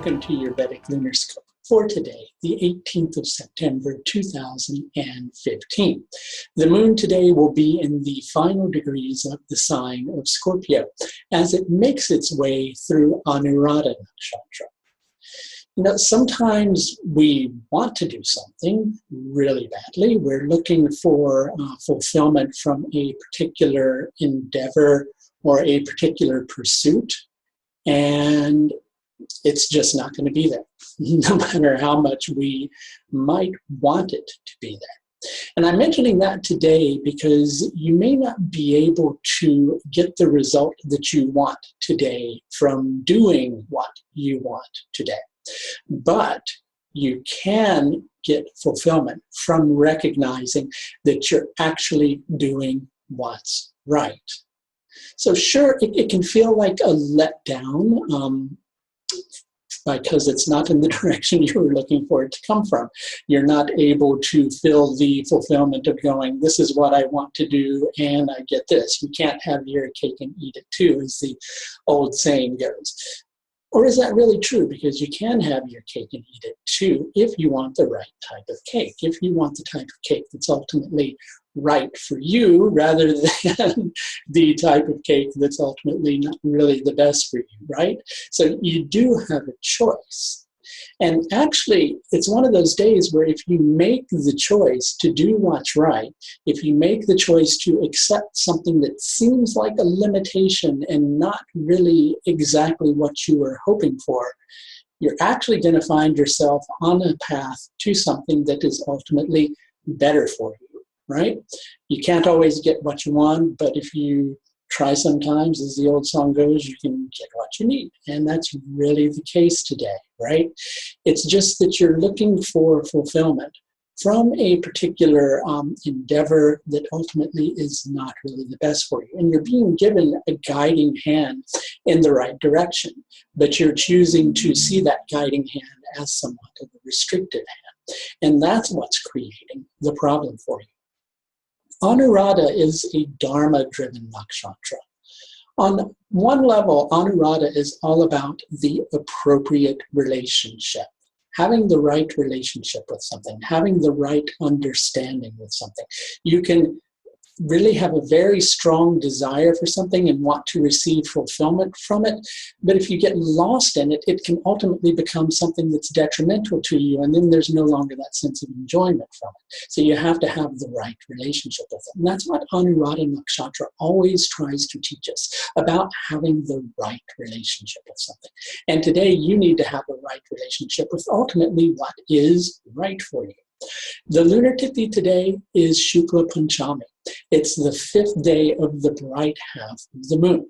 welcome to your Vedic Lunar Scope for today, the 18th of September, 2015. The moon today will be in the final degrees of the sign of Scorpio as it makes its way through Anuradha nakshatra. You know, sometimes we want to do something really badly. We're looking for fulfillment from a particular endeavor or a particular pursuit, and it's just not going to be there, no matter how much we might want it to be there. And I'm mentioning that today because you may not be able to get the result that you want today from doing what you want today. But you can get fulfillment from recognizing that you're actually doing what's right. So sure, it can feel like a letdown, because it's not in the direction you were looking for it to come from. You're not able to feel the fulfillment of going, this is what I want to do, and I get this. You can't have your cake and eat it too, as the old saying goes. Or is that really true? Because you can have your cake and eat it too if you want the right type of cake, if you want the type of cake that's ultimately right for you rather than the type of cake that's ultimately not really the best for you, right? So you do have a choice. And actually, it's one of those days where if you make the choice to do what's right, if you make the choice to accept something that seems like a limitation and not really exactly what you were hoping for, you're actually going to find yourself on a path to something that is ultimately better for you. Right? You can't always get what you want, but if you try sometimes, as the old song goes, you can get what you need. And that's really the case today, right? It's just that you're looking for fulfillment from a particular endeavor that ultimately is not really the best for you. And you're being given a guiding hand in the right direction, but you're choosing to see that guiding hand as somewhat of a restrictive hand. And that's what's creating the problem for you. Anuradha is a Dharma-driven nakshatra. On one level, Anuradha is all about the appropriate relationship, having the right relationship with something, having the right understanding with something. You can really have a very strong desire for something and want to receive fulfillment from it, but if you get lost in it, it can ultimately become something that's detrimental to you, and then there's no longer that sense of enjoyment from it. So you have to have the right relationship with it. And that's what Anuradha nakshatra always tries to teach us, about having the right relationship with something. And today you need to have the right relationship with ultimately what is right for you. The lunar tithi today is Shukla Panchami. It's the 5th day of the bright half of the moon.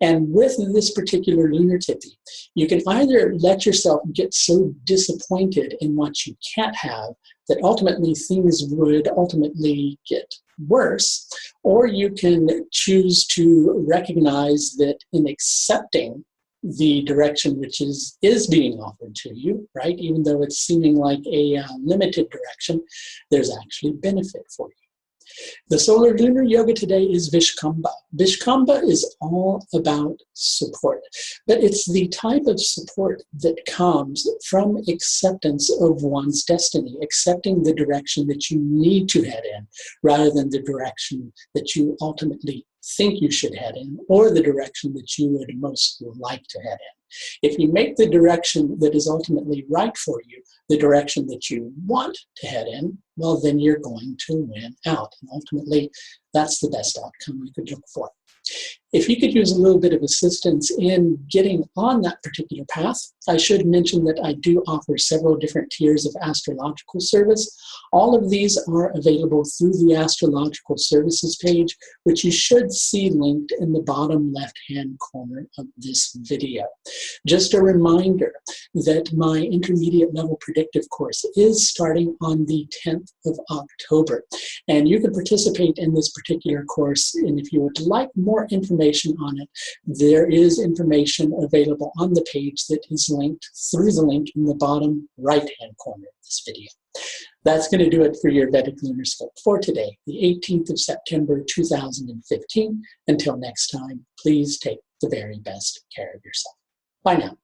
And with this particular lunar tithi, you can either let yourself get so disappointed in what you can't have that ultimately things would ultimately get worse, or you can choose to recognize that in accepting the direction which is being offered to you, right? Even though it's seeming like a limited direction, there's actually benefit for you. The solar lunar yoga today is Vishkamba. Vishkamba is all about support, but it's the type of support that comes from acceptance of one's destiny, accepting the direction that you need to head in rather than the direction that you ultimately think you should head in, or the direction that you would most like to head in. If you make the direction that is ultimately right for you the direction that you want to head in, well, then you're going to win out. And ultimately, that's the best outcome we could look for. If you could use a little bit of assistance in getting on that particular path, I should mention that I do offer several different tiers of astrological service. All of these are available through the astrological services page, which you should see linked in the bottom left-hand corner of this video. Just a reminder that my intermediate level predictive course is starting on the 10th of October, and you can participate in this particular course, and if you would like more information on it, there is information available on the page that is linked through the link in the bottom right-hand corner of this video. That's going to do it for your Vedic Lunar Scope for today, the 18th of September, 2015. Until next time, please take the very best care of yourself. Bye now.